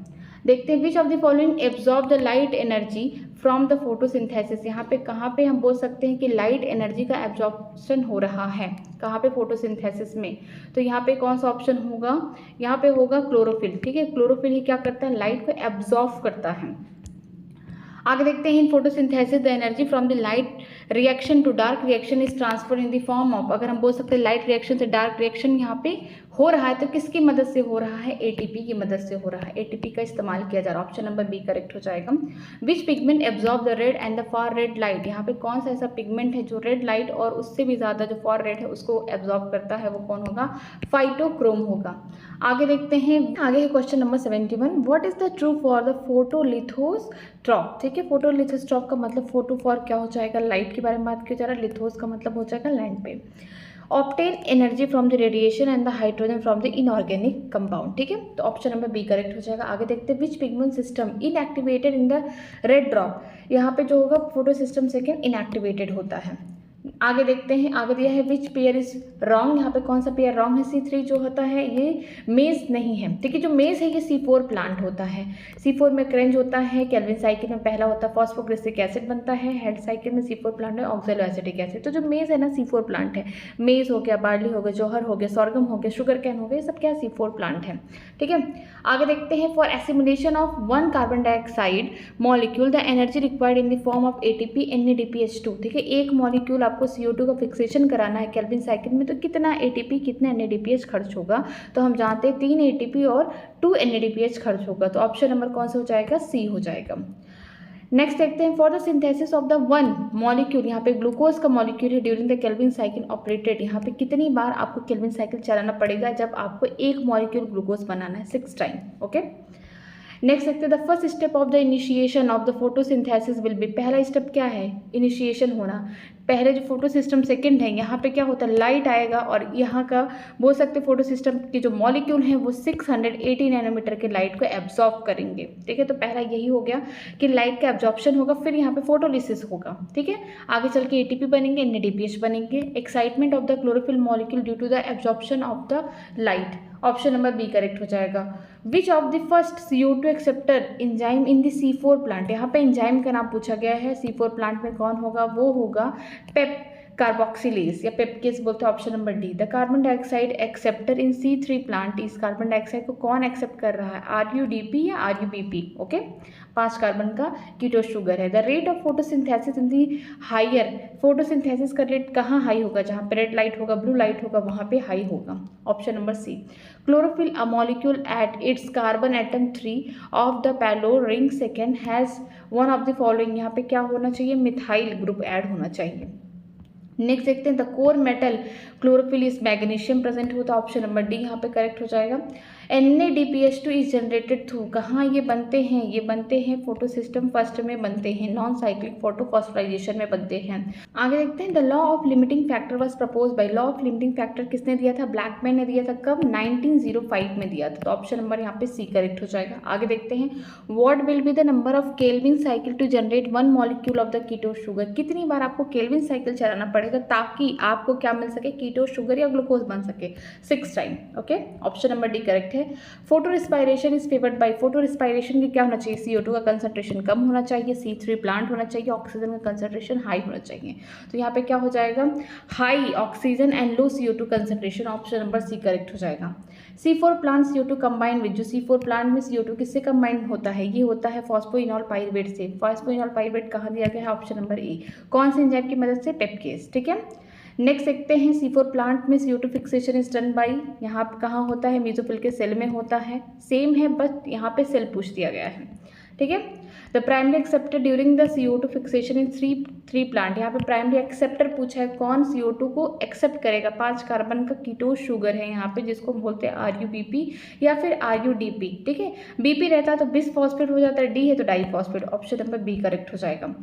देखते हैं, which of the following absorb the light energy from the photosynthesis, यहाँ पे कहाँ पे हम बोल सकते हैं कि लाइट एनर्जी का एब्जॉर्प्शन हो रहा है, कहाँ पे? फोटोसिंथेसिस में, तो यहाँ पे कौन सा ऑप्शन होगा? यहाँ पे होगा क्लोरोफिल, ठीक है, क्लोरोफिल ही क्या करता है? लाइट को एब्जॉर्ब करता है। आगे देखते हैं, in photosynthesis the energy from the light reaction to dark reaction is transfer in the form of, अगर हम बोल सकते हैं लाइट रिएक्शन से डार्क रिएक्शन यहाँ पे हो रहा है तो किसकी मदद से हो रहा है? ATP की मदद से हो रहा है, ATP का इस्तेमाल किया जा रहा है, ऑप्शन नंबर बी करेक्ट हो जाएगा। Which pigment absorb the red and the far red light, यहाँ पे कौन सा ऐसा पिगमेंट है जो रेड लाइट और उससे भी ज़्यादा जो फार रेड है उसको एब्जॉर्ब करता है? वो कौन होगा? फाइटोक्रोम होगा। आगे देखते हैं, आगे है question number 71, what is the true for the photolithotroph, ठीक है, फोटोलिथोस्ट्रॉप का मतलब फोटो फॉर क्या हो जाएगा? लाइट के बारे में बात किया जा रहा है, लिथोस का मतलब हो जाएगा लैंड पे। Obtain energy from the radiation and the hydrogen from the inorganic compound, ठीक है, तो ऑप्शन नंबर बी करेक्ट हो जाएगा। आगे देखते हैं, which pigment system inactivated in the red drop, यहाँ पे जो होगा फोटो सिस्टम सेकेंड इनएक्टिवेटेड होता है। आगे देखते हैं, आगे दिया है विच पेयर इज रॉन्ग, यहाँ पे कौन सा पेयर रॉन्ग है? C3 जो होता है ये मेज नहीं है, ठीक है, जो मेज है ये C4 प्लांट होता है, C4 में क्रेंज होता है, केल्विन साइकिल में पहला होता है फॉस्फोग्लिसरिक एसिड बनता है, हेड साइकिल में C4 प्लांट है ऑक्सैलो एसिटिक एसिड, तो जो मेज है ना C4 प्लांट है, मेज हो गया, बार्ली हो गया, जौहर हो गया, सॉर्गम हो गया, शुगर कैन हो गया, ये सब क्या C4 प्लांट है, ठीक है। आगे देखते हैं, for assimilation of 1 carbon dioxide molecule the energy required in the form of ATP NADPH2, ठीक है, एक मॉलिक्यूल आपको CO2 का फिक्सेशन कराना है केल्विन साइकिल में, तो कितना ATP कितना NADPH खर्च होगा? तो हम जानते हैं 3 ATP और 2 NADPH खर्च होगा, तो ऑप्शन नंबर कौन सा हो जाएगा? सी हो जाएगा। नेक्स्ट देखते हैं, for the synthesis of the 1 molecule, यहाँ पे ग्लूकोज का मॉलिक्यूल है, during the Calvin cycle operated, यहाँ पे कितनी बार आपको केल्विन साइकिल चलाना पड़ेगा जब आपको एक मॉलिक्यूल ग्लूकोज बनाना है? 6 टाइम, ओके। नेक्स्ट देखते हैं, the first step of the initiation of the photosynthesis will be, पहला स्टेप क्या है? इनिशिएशन होना, पहले जो फोटो सिस्टम सेकेंड है, यहाँ पे क्या होता है? लाइट आएगा और यहाँ का बोल सकते हैं फोटो सिस्टम के जो मॉलिक्यूल हैं वो 680 नैनोमीटर के लाइट को एब्जॉर्ब करेंगे, ठीक है, तो पहला यही हो गया कि लाइट का एब्जॉर्प्शन होगा, फिर यहाँ पे फोटोलिसिस होगा, ठीक है, आगे चल के ATP बनेंगे, NADPH बनेंगे, excitement of the chlorophyll molecule due to the absorption of the light, option number B correct हो जाएगा। Which of the first CO2 acceptor enzyme in the C4 plant, यहाँ पे एंजाइम का नाम पूछा गया है, C4 प्लांट में कौन होगा? वो होगा कार्बोक्सिलेज या पेप्केस बोलते हैं, option number D. The carbon dioxide acceptor in C3 plant इस कार्बन डाइऑक्साइड को कौन एक्सेप्ट कर रहा है, RUDP या RUBP। ओके, 5 कार्बन का कीटो शुगर है। The rate of photosynthesis in the higher, photosynthesis का रेट कहाँ हाई होगा, जहाँ पे रेड लाइट होगा, ब्लू लाइट होगा, वहाँ पे हाई होगा, option number C. Chlorophyll a molecule at its carbon atom 3 of the pyrrole ring second has one of the following, यहाँ पे क्या होना चाहिए, मिथाइल ग्रुप ऐड होना चाहिए। नेक्स्ट देखते हैं, the core metal chlorophyll is magnesium present होता है, ऑप्शन नंबर डी यहाँ पे करेक्ट हो जाएगा। NADPH2 इज जनरेटेड थ्रू, कहाँ ये बनते हैं, ये बनते हैं फोटोसिस्टम फर्स्ट में बनते हैं, नॉन साइक्लिक फोटोफॉस्फोराइजेशन में बनते हैं। आगे देखते हैं, the law of limiting factor was propose by, law of limiting factor किसने दिया था, ब्लैकमैन ने दिया था, कब, 1905 में दिया था, तो ऑप्शन नंबर यहाँ पे सी करेक्ट हो जाएगा। आगे देखते हैं, what will be the number of Calvin cycle to generate 1 molecule of the keto sugar, कितनी बार आपको केल्विन साइकिल चलाना पड़ेगा ताकि आपको क्या मिल सके, कीटो शुगर या ग्लूकोज बन सके, 6 time. Okay, option number D correct है। Photo respiration is favoured by, photo respiration की क्या होना चाहिए, CO2 का कंसंट्रेशन कम होना चाहिए, C3 प्लांट होना चाहिए, ऑक्सीजन का कंसंट्रेशन हाई होना चाहिए, तो यहाँ पे क्या हो जाएगा, high oxygen and low CO2 concentration, option number C correct हो जाएगा। C4 plant CO2 combine with, जो C4 प्लांट में CO2 किससे कंबाइन होता है, ये होता है फॉस्फोइनॉल पाइरुवेट से, फॉस्फोइनॉल पाइरुवेट कहाँ दिया गया है, ऑप्शन नंबर ए, कौन से एंजाइम की मदद से, पेप्केस। ठीक है, नेक्स्ट देखते हैं, C4 प्लांट में CO2 fixation is done by, यहाँ पे कहाँ होता है, मेसोफिल के सेल में होता है, सेम है बट यहाँ पे सेल पूछ दिया गया है। ठीक है, the primary acceptor during the CO2 fixation in 3 plant, यहाँ पे प्राइमरी एक्सेप्टर पूछा है, कौन CO2 को एक्सेप्ट करेगा, 5 कार्बन का कीटो शुगर है यहाँ पे, जिसको बोलते हैं RUBP या फिर RUDP। ठीक है, BP रहता है तो बिस फॉस्फेट हो जाता है, D है तो diphosphate, option number B correct हो जाएगा।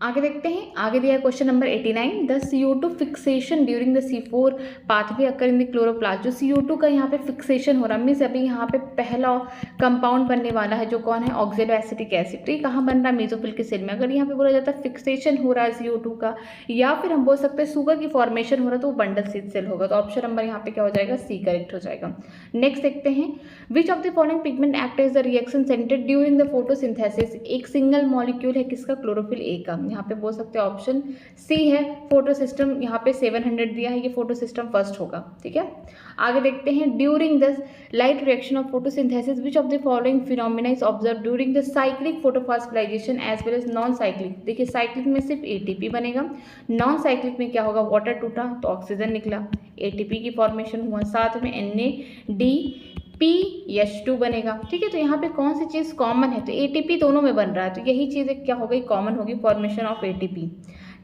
आगे देखते हैं, आगे दिया है question number 89, the CO2 fixation during the C4 pathway occur in the chloroplast, जो CO2 का यहाँ पे फिक्सेशन हो रहा है, मीन्स अभी यहाँ पे पहला कंपाउंड बनने वाला है, जो कौन है, ऑक्जेलो एसिटिक एसिड, तो ये कहाँ बन रहा है, मेसोफिल के सेल में। अगर यहाँ पे बोला जाता है फिक्सेशन हो रहा है CO2 का, या फिर हम बोल सकते हैं शुगर की फॉर्मेशन हो रहा है, तो वो बंडल स्लिट सेल होगा, तो ऑप्शन नंबर यहाँ पे क्या हो जाएगा, सी करेक्ट हो जाएगा। नेक्स्ट देखते हैं, which of the following pigment act as the reaction centre during the photosynthesis, एक सिंगल मॉलिक्यूल है किसका, क्लोरोफिल ए का, यहाँ पे बोल सकते हैं ऑप्शन सी है, फोटो सिस्टम यहाँ पे 700 दिया है, ये फोटो सिस्टम फर्स्ट होगा। ठीक है, आगे देखते हैं, during the light reaction of photosynthesis which of the following phenomena is observe during the cyclic photophosphorylation as well as non cyclic. देखिए, साइक्लिक में सिर्फ ATP बनेगा, नॉन साइक्लिक में क्या होगा, वाटर टूटा तो ऑक्सीजन निकला, ATP की फॉर्मेशन हुआ, साथ में NADPH2 बनेगा। ठीक है, तो यहाँ पे कौन सी चीज़ कॉमन है, तो ATP दोनों में बन रहा है, तो यही चीज़ क्या हो गई, कॉमन होगी, फॉर्मेशन ऑफ ATP।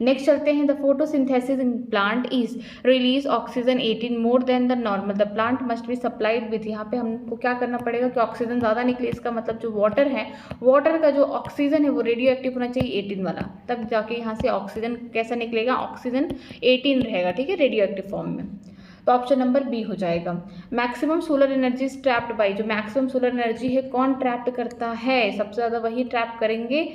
नेक्स्ट चलते हैं, the photosynthesis in plant is release oxygen 18 more than the normal, the plant must be supplied with, यहाँ पे हमको क्या करना पड़ेगा कि ऑक्सीजन ज़्यादा निकले, इसका मतलब जो वाटर है, वाटर का जो ऑक्सीजन है वो रेडियो एक्टिव होना चाहिए 18 वाला, तब जाके यहाँ से ऑक्सीजन कैसा निकलेगा, ऑक्सीजन 18 रहेगा। ठीक है, रेडियो एक्टिव फॉर्म में, तो ऑप्शन नंबर बी हो जाएगा। Maximum solar energy trapped by, जो मैक्सिमम सोलर एनर्जी है कौन ट्रैप्ड करता है, सबसे ज़्यादा वही ट्रैप करेंगे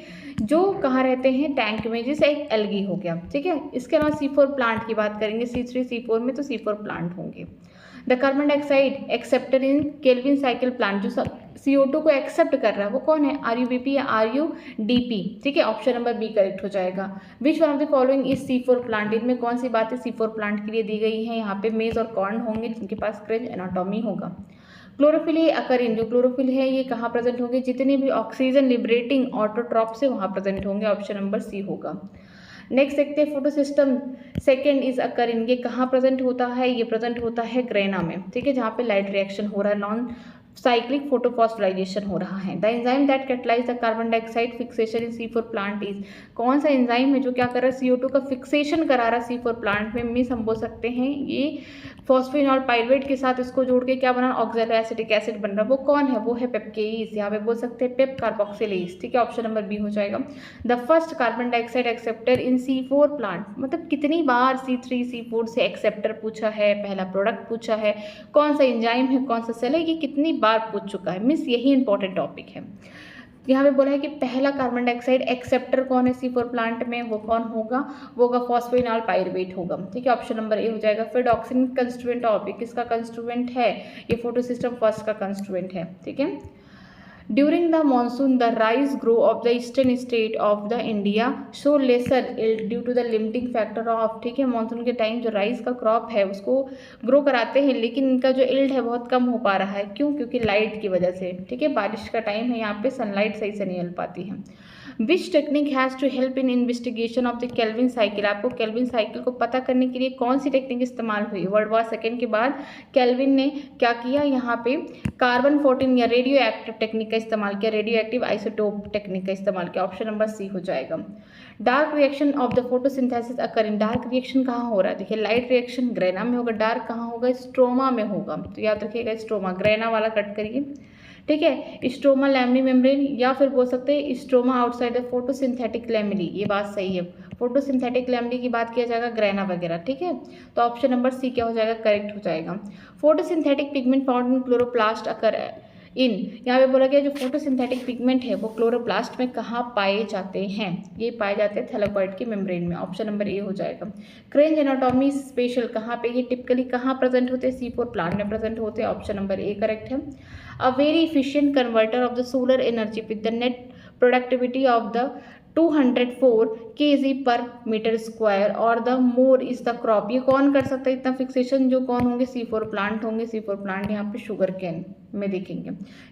जो कहाँ रहते हैं, टैंक में, जैसे एक एल्गी हो गया। ठीक है, इसके अलावा C4 प्लांट की बात करेंगे, C3 C4 में तो C4 प्लांट होंगे। The carbon dioxide acceptor in Calvin cycle plant, जो CO2 को एक्सेप्ट कर रहा है वो कौन है, RUBP या RUDP। ठीक है, ऑप्शन नंबर बी करेक्ट हो जाएगा। विच one of the following is C4 plant, इनमें कौन सी बातें C4 प्लांट के लिए दी गई हैं, यहाँ पे मेज और कॉर्न होंगे जिनके पास क्रेंच एनाटॉमी होगा। क्लोरोफिल ये अकरिन, जो क्लोरोफिल है ये कहाँ प्रेजेंट होंगे, जितने भी ऑक्सीजन लिबरेटिंग ऑटोट्रॉप से वहाँ प्रेजेंट होंगे, ऑप्शन नंबर सी होगा। नेक्स्ट देखते हैं, फोटोसिस्टम सेकेंड इज अकरिन, ये कहाँ प्रेजेंट होता है, ये प्रेजेंट होता है ग्रेना में। ठीक है, जहाँ पे लाइट रिएक्शन हो रहा है, नॉन साइक्लिक फोटोफॉस्फोराइजेशन हो रहा है। The enzyme that catalyse the carbon dioxide fixation in C4 plant is, कौन सा एंजाइम है जो क्या कर रहा है, CO2 का फिक्सेशन करा रहा है C4 प्लांट में, मीन्स हम बोल सकते हैं ये फॉस्फोइनॉल पाइरुवेट के साथ इसको जोड़ के क्या बना, ऑक्जेलो एसिटिक एसिड बन रहा है, वो कौन है, वो है पेप्केस, यहाँ पे बोल सकते हैं पेप कार्बोक्सिलेज। ठीक है, ऑप्शन नंबर बी हो जाएगा। The first carbon dioxide acceptor in C4 plant, मतलब कितनी बार C3 C4 से एक्सेप्टर पूछा है, पहला प्रोडक्ट पूछा है, कौन सा एंजाइम है, कौन सा सेल है, ये कितनी बार पूछ चुका है, मीन्स यही इंपॉर्टेंट टॉपिक है। यहाँ पे बोला है कि पहला कार्बन डाइऑक्साइड एक्सेप्टर कौन है C4 प्लांट में, वो कौन होगा, वो होगा फॉस्फोइनॉल पाइरुवेट होगा। ठीक है, ऑप्शन नंबर ए हो जाएगा। फिर ऑक्सीजन कंस्टिट्यूएंट ऑफ, ये किसका कंस्टिट्यूएंट है, ये फोटोसिस्टम फर्स्ट का कंस्टिट्यूएंट है। ठीक है, during the monsoon the rice grow of the eastern state of the India show lesser yield due to the limiting factor of, ठीक है, मानसून के टाइम जो राइस का क्रॉप है उसको ग्रो कराते हैं, लेकिन इनका जो इल्ड है बहुत कम हो पा रहा है। क्यों? क्योंकि लाइट की वजह से, ठीक है, बारिश का टाइम है, यहाँ पे सनलाइट सही से नहीं मिल पाती है। Which technique has to help in investigation of the Calvin cycle, आपको केल्विन साइकिल को पता करने के लिए कौन सी टेक्निक इस्तेमाल हुई? वर्ल्ड वॉर सेकेंड के बाद केल्विन ने क्या किया, यहाँ पे कार्बन 14 या रेडियो एक्टिव टेक्निक का इस्तेमाल किया, रेडियो एक्टिव आइसोटोप टेक्निक का इस्तेमाल किया। ऑप्शन नंबर सी हो जाएगा। Dark reaction of the photosynthesis occur in, dark reaction कहाँ हो रहा है? देखिए लाइट रिएक्शन ग्रेना में होगा, डार्क कहाँ होगा? स्ट्रोमा में होगा, तो याद रखिएगा स्ट्रोमा, ग्रेना वाला कट करिए, ठीक है। स्ट्रोमा लैमिनी मेम्ब्रेन, या फिर बोल सकते हैं स्ट्रोमा आउटसाइड द फोटोसिंथेटिक लैमिनी, ये बात सही है। फोटोसिंथेटिक लैमिनी की बात किया जाएगा, ग्रेना वगैरह, ठीक है। तो ऑप्शन नंबर सी क्या हो जाएगा? करेक्ट हो जाएगा। Photosynthetic pigment found in chloroplast occur in, यहाँ पे बोला गया जो फोटोसिंथेटिक पिगमेंट है वो क्लोरोप्लास्ट में कहाँ पाए जाते हैं? ये पाए जाते हैं थैलेकॉइड के मेम्ब्रेन में। ऑप्शन नंबर ए हो जाएगा। क्रेंज एनाटॉमी स्पेशल कहाँ पे, ये टिपिकली कहाँ प्रेजेंट होते हैं? C4 प्लांट में प्रेजेंट होते हैं। ऑप्शन नंबर ए करेक्ट है। A very efficient converter of the solar energy with the net productivity of the 204 kg पर मीटर स्क्वायर और the more is the crop, ये कौन कर सकता है इतना फिक्सेशन? जो कौन होंगे? C4 प्लांट होंगे। C4 प्लांट यहाँ पे शुगर कैन में देखेंगे।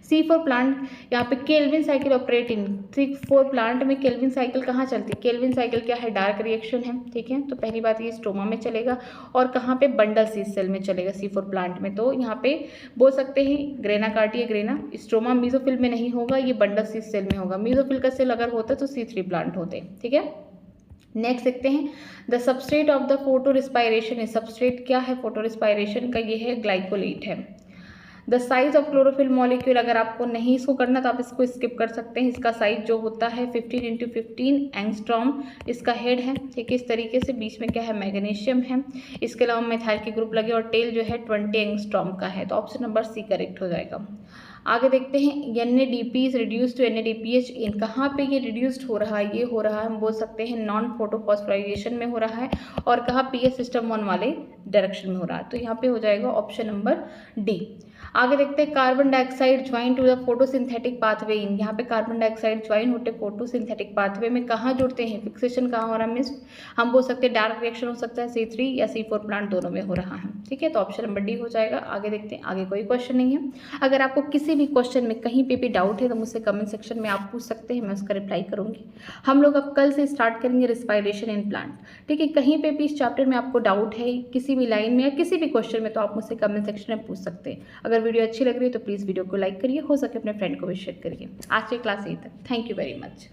C4 प्लांट यहाँ पे Calvin cycle operate in, C4 plant में केल्विन साइकिल कहाँ चलती है? केल्विन साइकिल क्या है? डार्क रिएक्शन है, ठीक है। तो पहली बात ये स्ट्रोमा में चलेगा और कहाँ पे? बंडल सी सेल में चलेगा C4 प्लांट में। तो यहाँ पे बोल सकते हैं ग्रेना कार्टिया ग्रेना, स्ट्रोमा मीजोफिल में नहीं होगा, ये बंडल सी सेल में होगा। मीजोफिल का सेल अगर होता तो C3 प्लांट होते, ठीक है। नेक्स्ट देखते हैं the substrate of the photo respiration, substrate क्या है फोटो रिस्पायरेशन का? ये है ग्लाइकोलेट है। The size of chlorophyll molecule, अगर आपको नहीं इसको करना तो आप इसको स्किप कर सकते हैं। इसका साइज जो होता है 15 × 15 एंगस्ट्रॉम इसका हेड है, ठीक है। इस तरीके से बीच में क्या है? मैग्नीशियम है। इसके अलावा मेथाइल के ग्रुप लगे और टेल जो है 20 एंगस्ट्रॉम का है। तो ऑप्शन नंबर सी करेक्ट हो जाएगा। आगे देखते हैं NADP is reduce to NADPH in, कहाँ पे ये रिड्यूस्ड हो रहा है? ये हो रहा है हम बोल सकते हैं नॉन फोटोफॉस्फोराइलेशन में हो रहा है, और कहाँ पीएच सिस्टम 1 वाले डायरेक्शन में हो रहा है। तो यहाँ पे हो जाएगा ऑप्शन नंबर डी। आगे देखते हैं carbon dioxide join to the photosynthetic pathway in, यहाँ पे कार्बन डाइऑक्साइड ज्वाइन होते फोटोसिंथेटिक पाथवे में कहाँ जुड़ते हैं? फिक्सेशन कहाँ हो रहा है? मीन्स हम बोल सकते हैं डार्क रिएक्शन हो सकता है C3 या C4 प्लांट दोनों में हो रहा है, ठीक है। तो ऑप्शन नंबर डी हो जाएगा। आगे देखते हैं, आगे कोई क्वेश्चन नहीं है। अगर आपको किसी भी क्वेश्चन में कहीं पे भी डाउट है तो मुझसे कमेंट सेक्शन में आप पूछ सकते हैं, मैं उसका रिप्लाई करूँगी। हम लोग अब कल से स्टार्ट करेंगे रिस्पायरेशन इन प्लांट, ठीक है। कहीं पे भी इस चैप्टर में आपको डाउट है किसी भी लाइन में या किसी भी क्वेश्चन में तो आप मुझसे कमेंट सेक्शन में पूछ सकते हैं। अगर वीडियो अच्छी लग रही है तो प्लीज़ वीडियो को लाइक करिए, हो सके अपने फ्रेंड को भी शेयर करिए। आज की क्लास यही तक, थैंक यू वेरी मच।